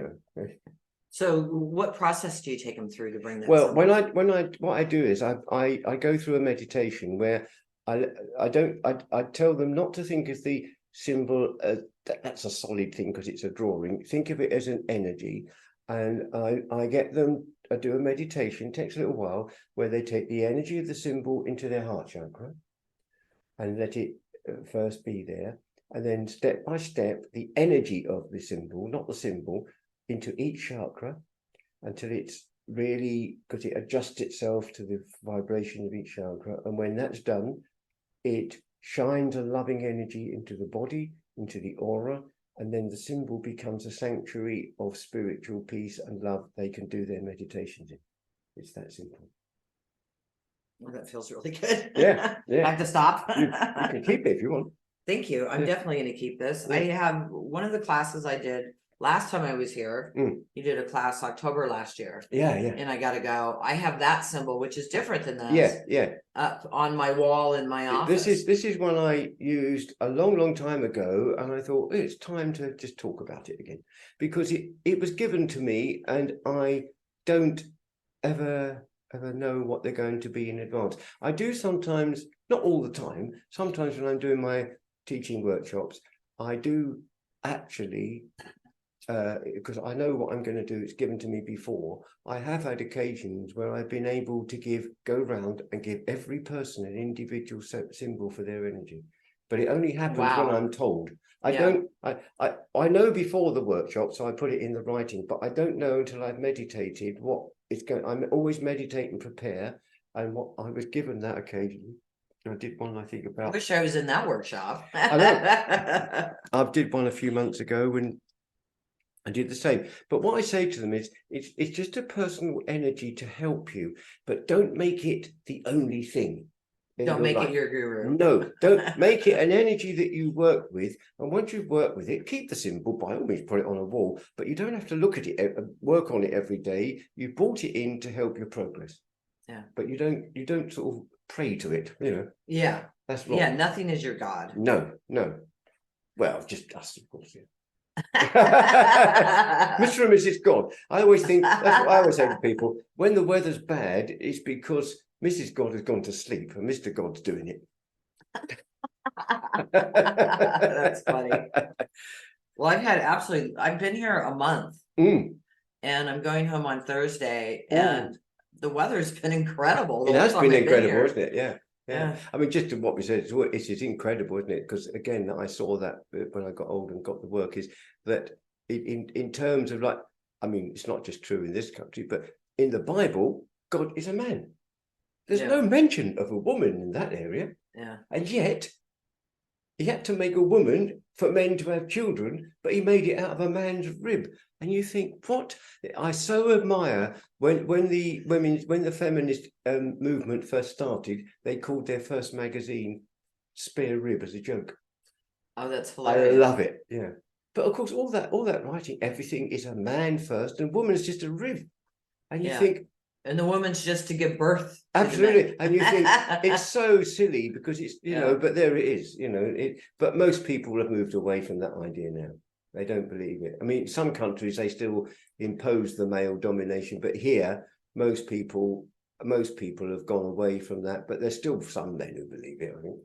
So what process do you take them through to bring that? Well, symbol? what I do is I go through a meditation where I tell them not to think of the symbol that's a solid thing because it's a drawing. Think of it as an energy. And I get them, I do a meditation, takes a little while, where they take the energy of the symbol into their heart chakra and let it first be there. And then step by step, the energy of the symbol, not the symbol, into each chakra until it's really, because it adjusts itself to the vibration of each chakra. And when that's done, it shines a loving energy into the body, into the aura, and then the symbol becomes a sanctuary of spiritual peace and love they can do their meditations in. It's that simple. Well, that feels really good. Yeah. I have to stop. You can keep it if you want. Thank you. I'm definitely going to keep this. Yeah. I have one of the classes I did last time I was here. You did a class October last year. Yeah. And I got to go. I have that symbol, which is different than this. Yeah. Up on my wall in my office. This is one I used a long time ago, and I thought it's time to just talk about it again because it was given to me, and I don't ever know what they're going to be in advance. I do sometimes, not all the time. Sometimes when I'm doing my teaching workshops, I do actually. Because I know what I'm going to do, it's given to me before. I have had occasions where I've been able to go round and give every person an individual symbol for their energy. But it only happens when I'm told. I know before the workshop, so I put it in the writing, but I don't know until I've meditated what it's going. I'm always meditate and prepare, and what I was given that occasion. I did one, I think, about. I wish I was in that workshop. I know. I did one a few months ago when I did the same. But what I say to them is, it's just a personal energy to help you, but don't make it the only thing. in Don't your make life. it your guru. No, don't make it an energy that you work with. And once you've worked with it, keep the symbol, by all means, put it on a wall, but you don't have to look at it, work on it every day. You brought it in to help your progress. Yeah. But you don't sort of pray to it, you know. Yeah. That's wrong. Yeah, nothing is your God. No. Well, just us, of course, yeah. Mr. and Mrs. God. I always think, that's what I always say to people, when the weather's bad, it's because Mrs. God has gone to sleep and Mr. God's doing it. That's funny. Well, I've been here a month and I'm going home on Thursday and the weather's been incredible. It has been incredible, isn't it? Yeah. I mean, just to what we said, it's incredible, isn't it? Because again, I saw that when I got old and got the work, is that in terms of, like, I mean, it's not just true in this country, but in the Bible, God is a man. There's no mention of a woman in that area. Yeah. And yet he had to make a woman for men to have children, but he made it out of a man's rib. And you think, what? I so admire when the feminist movement first started, they called their first magazine Spare Rib as a joke. Oh, that's hilarious. I love it. Yeah. But of course, all that writing, everything is a man first and woman is just a rib. And you think, and the woman's just to give birth. Absolutely. And you think it's so silly because it's, you know, but there it is, you know, but most people have moved away from that idea now. They don't believe it. I mean, some countries, they still impose the male domination, but here, most people have gone away from that, but there's still some men who believe it, I think.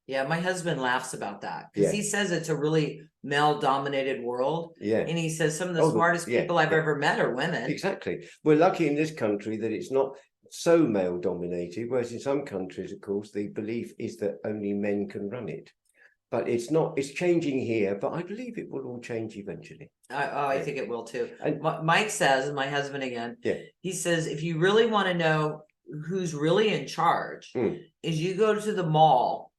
Yeah, my husband laughs about that because he says it's a really male-dominated world. Yeah. And he says some of the smartest people I've ever met are women. Exactly. We're lucky in this country that it's not so male-dominated, whereas in some countries, of course, the belief is that only men can run it. But it's not, it's changing here, but I believe it will all change eventually. I think it will too. And Mike says, my husband again, he says, if you really want to know who's really in charge, is you go to the mall,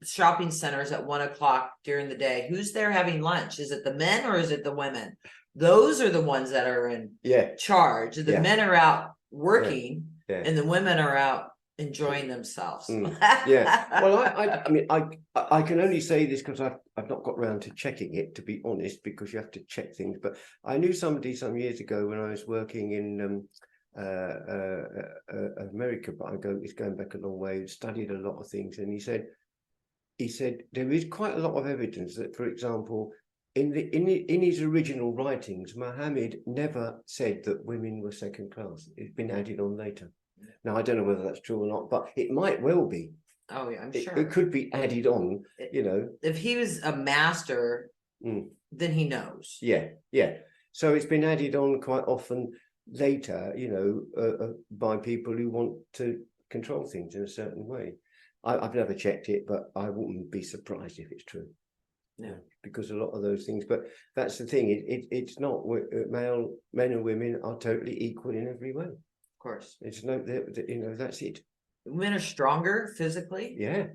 shopping centers at 1 o'clock during the day. Who's there having lunch? Is it the men or is it the women? Those are the ones that are in charge. The men are out working and the women are out enjoying themselves. Well, I mean, I can only say this because I've not got around to checking it, to be honest, because you have to check things. But I knew somebody some years ago when I was working in America, but it's going back a long way, studied a lot of things, and he said there is quite a lot of evidence that, for example, in his original writings, Muhammad never said that women were second class. It's been added on later. Now, I don't know whether that's true or not, but it might well be. Oh, yeah, I'm sure. It could be added on, you know. If he was a master, then he knows. Yeah. So it's been added on quite often later, you know, by people who want to control things in a certain way. I've never checked it, but I wouldn't be surprised if it's true. Yeah, because a lot of those things, but that's the thing. It's not men and women are totally equal in every way. Of course, it's no, you know, that's it. Women are stronger physically. Yeah.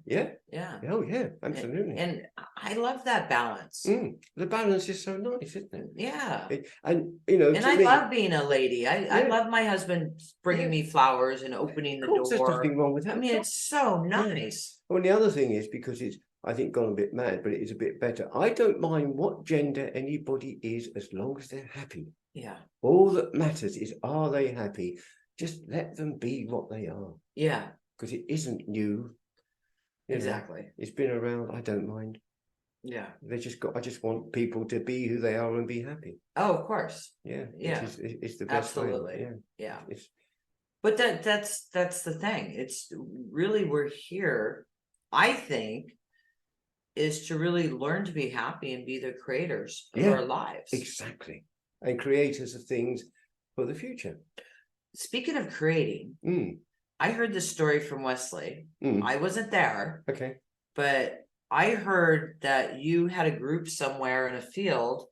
Oh yeah, absolutely. And I love that balance. The balance is so nice, isn't it? Yeah. And you know, and I love being a lady. I love my husband bringing me flowers and opening the door. There's nothing wrong with that. I mean, it's so nice. Well, the other thing is, because it's, I think, gone a bit mad, but it is a bit better. I don't mind what gender anybody is as long as they're happy. Yeah. All that matters is, are they happy? Just let them be what they are. Yeah. Because it isn't new. Exactly. Know, it's been around. I don't mind. Yeah. I just want people to be who they are and be happy. Oh, of course. Yeah. It's the best Absolutely. way. Yeah. But that's the thing. It's really, we're here, I think, is to really learn to be happy and be the creators of our lives. Exactly. And creators of things for the future. Speaking of creating, I heard this story from Wesley. I wasn't there. Okay. But I heard that you had a group somewhere in a field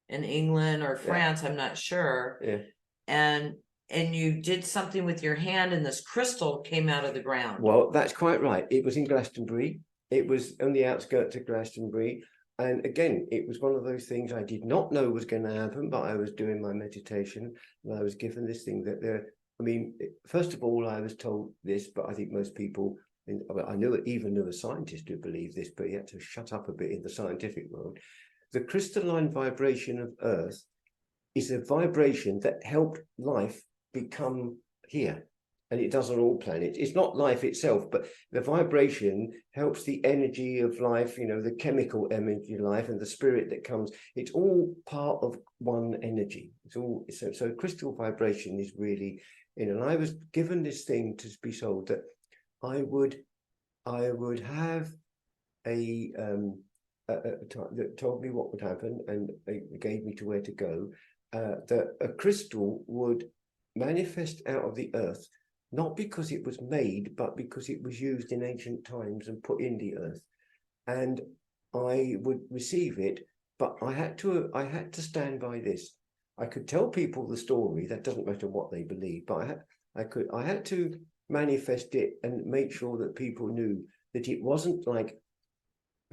in England or France, I'm not sure. Yeah. And you did something with your hand and this crystal came out of the ground. Well, that's quite right. It was in Glastonbury. It was on the outskirts of Glastonbury. And again, it was one of those things I did not know was going to happen, but I was doing my meditation and I was given this thing that I mean, first of all, I was told this, but I think most people I even knew a scientist who believed this, but he had to shut up a bit in the scientific world. The crystalline vibration of Earth is a vibration that helped life become here. And it does on all planets. It's not life itself, but the vibration helps the energy of life, the chemical energy of life and the spirit that comes. It's all part of one energy. It's all so crystal vibration is really, and I was given this thing to be sold that I would have a that told me what would happen, and it gave me to where to go. That a crystal would manifest out of the earth, not because it was made, but because it was used in ancient times and put in the earth. And I would receive it, but I had to stand by this. I could tell people the story, that doesn't matter what they believe, but I had to manifest it and make sure that people knew that it wasn't like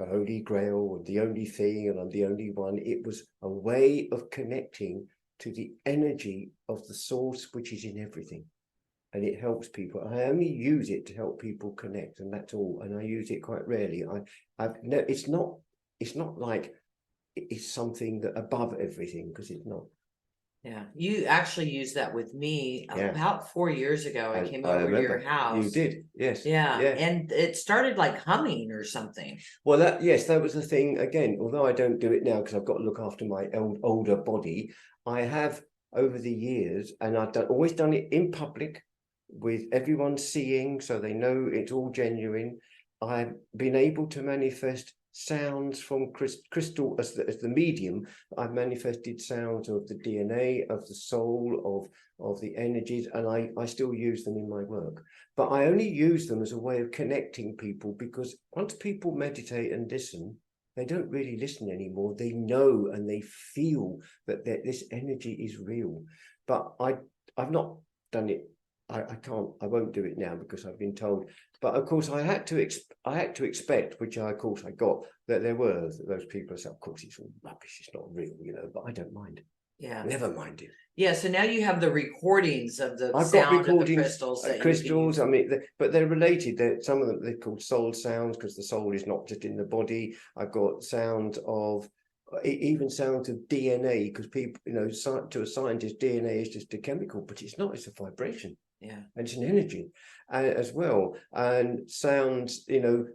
the Holy Grail or the only thing and I'm the only one. It was a way of connecting to the energy of the source, which is in everything. And it helps people. I only use it to help people connect, and that's all. And I use it quite rarely. It's not like it's something that above everything, because it's not. Yeah, you actually used that with me about 4 years ago. I came over to your house. You did, yes. Yeah, and it started like humming or something. Well, that was the thing. Again, although I don't do it now because I've got to look after my older body, I have over the years, and I've always done it in public with everyone seeing, so they know it's all genuine. I've been able to manifest sounds from crystal as the medium. I've manifested sounds of the DNA, of the soul, of the energies, and I still use them in my work. But I only use them as a way of connecting people, because once people meditate and listen, they don't really listen anymore. They know and they feel that this energy is real. But I've not done it. I won't do it now because I've been told. But of course, I had to expect, which I got, that there were those people who said, of course, it's all rubbish, it's not real, but I don't mind. Yeah. Never mind it. Yeah, so now you have the recordings of the I've sound got recordings, of the crystals. Crystals, I mean, but they're related. Some of them they're called soul sounds, because the soul is not just in the body. I've got sound of, even sounds of DNA, because people, to a scientist, DNA is just a chemical, but it's not, it's a vibration. Yeah. And it's an energy as well. And sounds,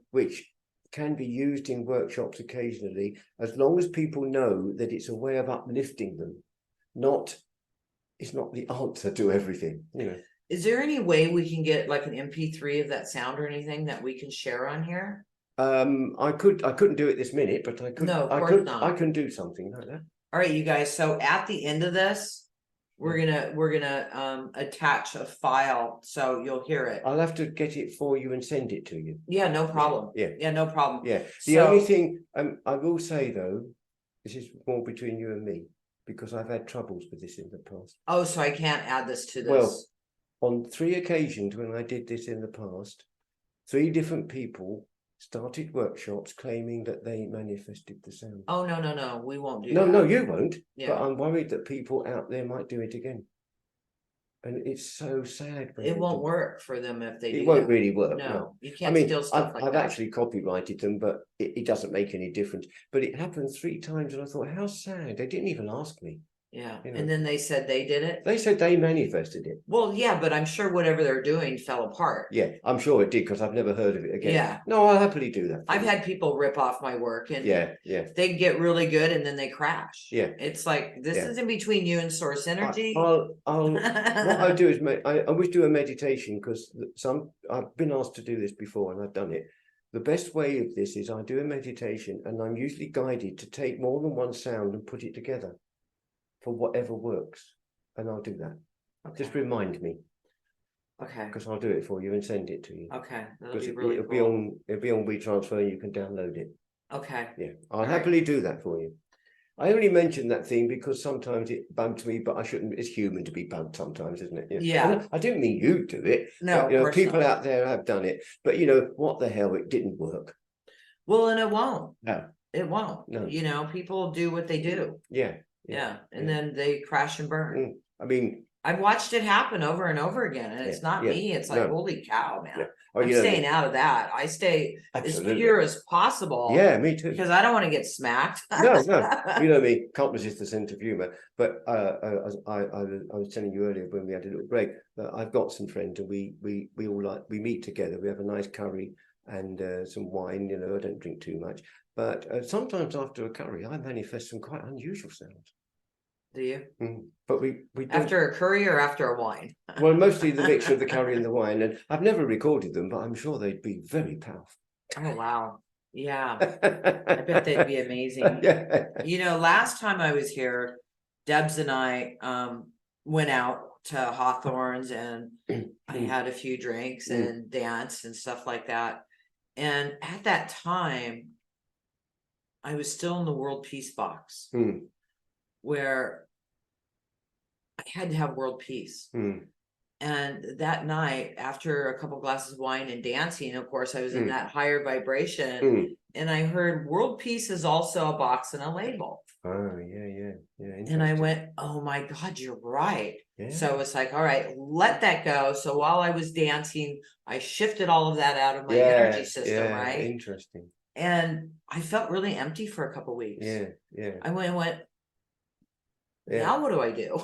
which can be used in workshops occasionally, as long as people know that it's a way of uplifting them. It's not the answer to everything, Is there any way we can get like an MP3 of that sound or anything that we can share on here? I couldn't do it this minute, but I could. No, of course not. I can do something like that. All right, you guys. So at the end of this, we're gonna attach a file so you'll hear it. I'll have to get it for you and send it to you. Yeah, no problem. Yeah, no problem. Yeah. The only thing I will say though, this is more between you and me, because I've had troubles with this in the past. Oh, so I can't add this to this. Well, on 3 occasions when I did this in the past, 3 different people started workshops claiming that they manifested the sound. Oh, no, we won't do that. that. No, you won't. Yeah. But I'm worried that people out there might do it again. And it's so sad. It won't work for them if they do. It won't really work. No, you can't steal stuff like that. I've actually copyrighted them, but it doesn't make any difference. But it happened 3 times, and I thought, how sad. They didn't even ask me. Yeah. And then they said they did it. They said they manifested it. Well, yeah, but I'm sure whatever they're doing fell apart. Yeah, I'm sure it did, because I've never heard of it again. Yeah. No, I'll happily do that. I've had people rip off my work, and they get really good and then they crash. Yeah. It's like, this is in between you and source energy. What I do is I always do a meditation, because I've been asked to do this before and I've done it. The best way of this is I do a meditation, and I'm usually guided to take more than one sound and put it together for whatever works, and I'll do that. Okay. Just remind me. Okay. Because I'll do it for you and send it to you. Okay. Because it'll be on WeTransfer, and you can download it. Okay. Yeah, I'll happily do that for you. I only mention that thing because sometimes it bumps me, but I shouldn't. It's human to be bumped sometimes, isn't it? Yeah. I didn't mean you do it. No, but, people out there have done it, but what the hell? It didn't work. Well, and it won't. No, it won't. No. People do what they do. Yeah. And then they crash and burn. I mean, I've watched it happen over and over again, and it's not yeah. me. It's like, No. holy cow, man. Yeah. Oh, I'm you know staying me. out of that. I stay Absolutely. as pure as possible. Yeah, me too. Because I don't want to get smacked. No, you know me, can't resist the sense of humor. But as I was telling you earlier when we had a little break, that I've got some friends, and we all we meet together. We have a nice curry and some wine. You know, I don't drink too much, but sometimes after a curry, I manifest some quite unusual sounds. Do you? But we don't... After a curry or after a wine? Well, mostly the mixture of the curry and the wine, and I've never recorded them, but I'm sure they'd be very powerful. Oh wow. Yeah. I bet they'd be amazing. Yeah. You know, last time I was here, Debs and I went out to Hawthorne's, and I had a few drinks and danced and stuff like that. And at that time, I was still in the world peace box, where I had to have world peace. And that night, after a couple glasses of wine and dancing, of course, I was in that higher vibration, and I heard world peace is also a box and a label. Oh, yeah. And I went, oh my God, you're right. Yeah. So it's like, all right, let that go. So while I was dancing, I shifted all of that out of my energy system, right? Interesting. And I felt really empty for a couple weeks. Yeah. I went, now what do I do?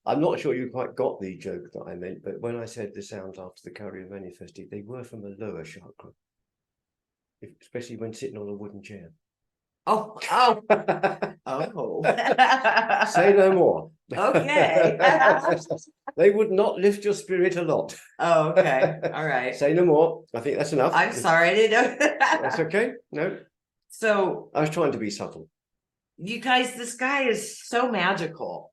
I'm not sure you quite got the joke that I meant, but when I said the sounds after the curry manifested, they were from a lower chakra, especially when sitting on a wooden chair. Oh. Say no more. Okay. They would not lift your spirit a lot. Oh, okay. All right. Say no more. I think that's enough. I'm sorry, I didn't know. That's okay. No. So I was trying to be subtle. You guys, this guy is so magical.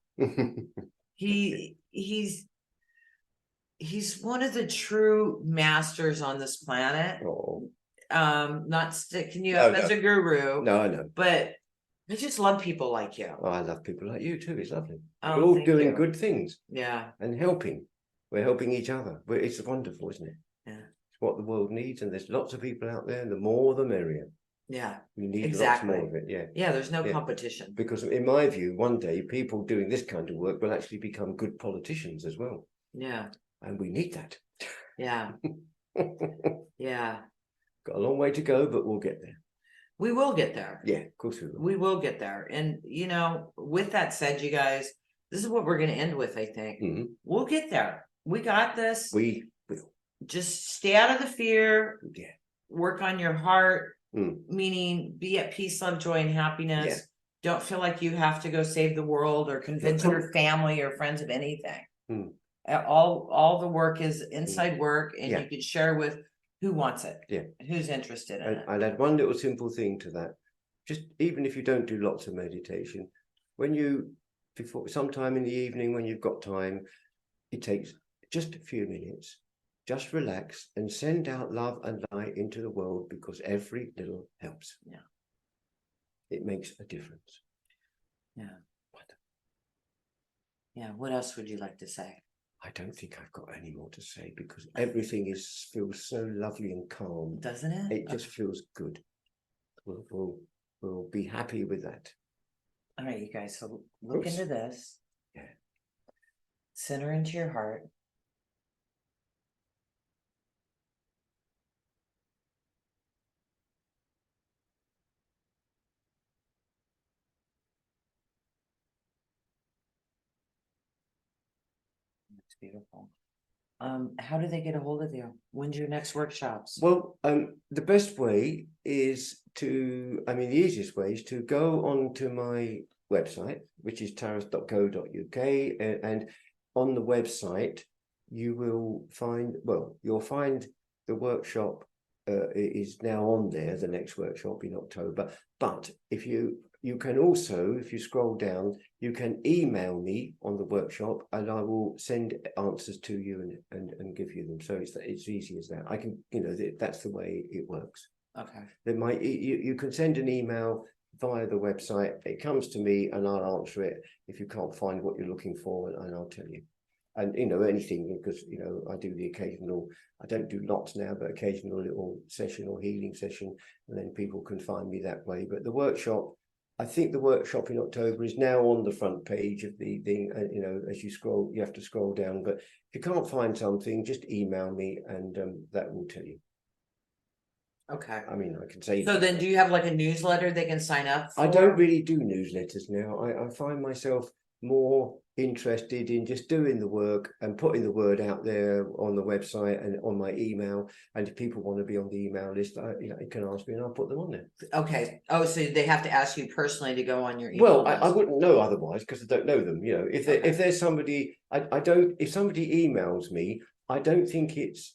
He's one of the true masters on this planet. Oh. Not sticking you up as a guru. No. But I just love people like you. Oh, I love people like you too. It's lovely. Oh, we're all doing good things. Yeah. And helping. We're helping each other. It's wonderful, isn't it? Yeah. It's what the world needs, and there's lots of people out there, and the more the merrier. Yeah. We need lots more of it. Yeah. Yeah, there's no competition. Because in my view, one day people doing this kind of work will actually become good politicians as well. Yeah. And we need that. Yeah. Yeah. Got a long way to go, but we'll get there. We will get there. Yeah, of course we will. We will get there. And, you know, with that said, you guys, this is what we're going to end with, I think. We'll get there. We got this. We will. Just stay out of the fear. Yeah. Work on your heart, meaning be at peace, love, joy, and happiness. Yeah. Don't feel like you have to go save the world or convince your family or friends of anything. All the work is inside work, and you can share with who wants it, who's interested in it. I'll add one little simple thing to that. Just even if you don't do lots of meditation, when you, before sometime in the evening when you've got time, it takes just a few minutes. Just relax and send out love and light into the world, because every little helps. Yeah. It makes a difference. Yeah. Yeah. What else would you like to say? I don't think I've got any more to say, because everything feels so lovely and calm. Doesn't it? It just feels good. We'll be happy with that. All right, you guys. So look into this. Yeah. Center into your heart. That's beautiful. How do they get a hold of you? When's your next workshops? Well, the best way is the easiest way is to go onto my website, which is tareth.co.uk, and on the website you will find, you'll find the workshop is now on there, the next workshop in October. But if you can also, if you scroll down, you can email me on the workshop, and I will send answers to you and give you them. So it's easy as that. I can, that's the way it works. Okay. You can send an email via the website. It comes to me and I'll answer it if you can't find what you're looking for, and I'll tell you. And anything, because I do the occasional, I don't do lots now, but occasional little session or healing session, and then people can find me that way. But the workshop I think the workshop in October is now on the front page of the thing. You know, as you scroll, you have to scroll down. But if you can't find something, just email me, and that will tell you. Okay. I mean, I can say. So then, do you have like a newsletter they can sign up for? I don't really do newsletters now. I find myself more interested in just doing the work and putting the word out there on the website and on my email. And if people want to be on the email list, you can ask me and I'll put them on there. Okay. Oh, so they have to ask you personally to go on your email Well, list. I wouldn't know otherwise because I don't know them. You know, if there's somebody, I don't. If somebody emails me, I don't think it's.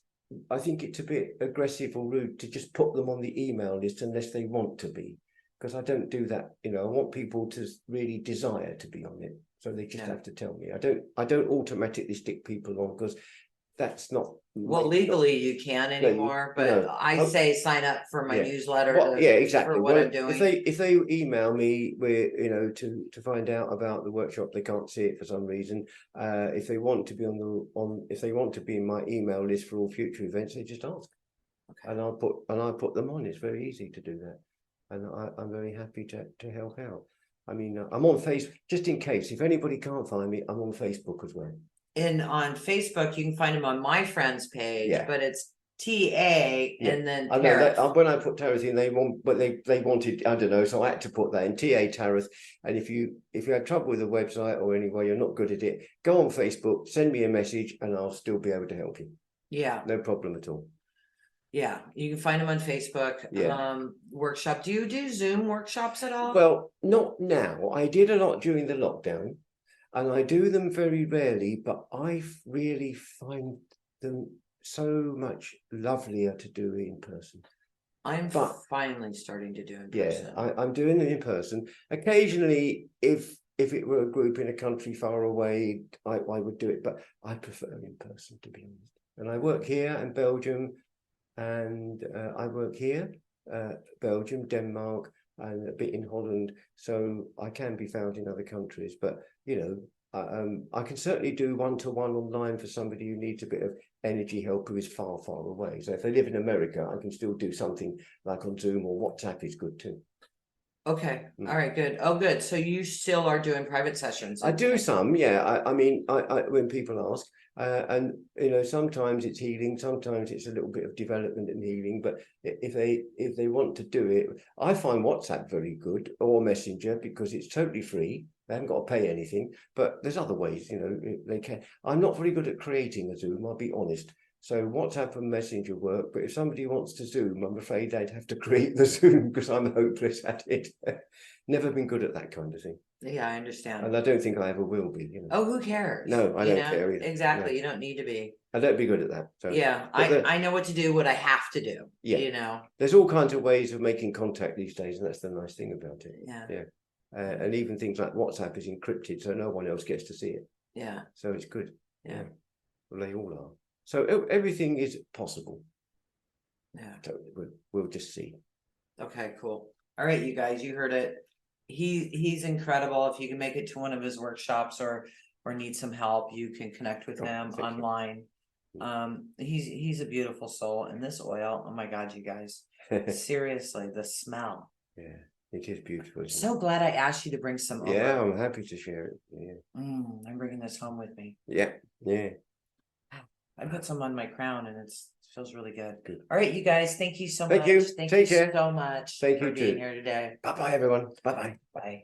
I think it's a bit aggressive or rude to just put them on the email list unless they want to be, because I don't do that. You know, I want people to really desire to be on it, so they just have to tell me. I don't automatically stick people on because that's not. Well, legally you can't anymore, but I say sign up for my newsletter. Exactly. For what I'm doing. If they email me, to find out about the workshop, they can't see it for some reason. If they want to be if they want to be in my email list for all future events, they just ask, and I'll put them on. It's very easy to do that, and I'm very happy to help out. I mean, I'm on Facebook just in case. If anybody can't find me, I'm on Facebook as well. And on Facebook, you can find him on my friends page, but it's TA and then I know that, when I put Tareth in, they wanted, I don't know, so I had to put that in, TA Tareth. And if you have trouble with the website or anyway, you're not good at it, go on Facebook, send me a message, and I'll still be able to help you. Yeah, no problem at all. Yeah, you can find him on Facebook. Workshop. Do you do Zoom workshops at all? Well, not now. I did a lot during the lockdown. And I do them very rarely, but I really find them so much lovelier to do in person. I'm finally starting to do in person. Yeah, I'm doing them in person. Occasionally, if it were a group in a country far away, I would do it, but I prefer in person, to be honest. And I work here in Belgium, and I work here, Belgium, Denmark, and a bit in Holland, so I can be found in other countries. But you know, I can certainly do one-to-one online for somebody who needs a bit of energy help who is far, far away. So if they live in America, I can still do something like on Zoom or WhatsApp is good too. Okay. All right, good. Oh, good. So you still are doing private sessions? I do some, yeah. I mean, when people ask, and you know, sometimes it's healing, sometimes it's a little bit of development and healing. But if they want to do it, I find WhatsApp very good, or Messenger, because it's totally free. They haven't got to pay anything. But there's other ways, you know, they can. I'm not very good at creating a Zoom, I'll be honest. So WhatsApp and Messenger work, but if somebody wants to Zoom, I'm afraid they'd have to create the Zoom because I'm hopeless at it. Never been good at that kind of thing. Yeah, I understand. And I don't think I ever will be, you know. Oh, who cares? No, I don't care either. Exactly. No. You don't need to be. I don't be good at that. So. Yeah, I know what to do, what I have to do. Yeah. You know. There's all kinds of ways of making contact these days, and that's the nice thing about it. Yeah. Yeah. And even things like WhatsApp is encrypted, so no one else gets to see it. Yeah. So it's good. Yeah. Well, they all are. So everything is possible. Yeah. So we'll just see. Okay, cool. All right, you guys, you heard it. He's incredible. If you can make it to one of his workshops or need some help, you can connect with him online. He's a beautiful soul, and this oil, oh my God, you guys, seriously, the smell. Yeah, it is beautiful. So glad I asked you to bring some over. Yeah, I'm happy to share it. Yeah. I'm bringing this home with me. Yeah. I put some on my crown and it feels really good. All right, you guys, thank you so much. Thank you. Thank Take you care. so much for being here today. Bye-bye, everyone. Bye-bye. Bye.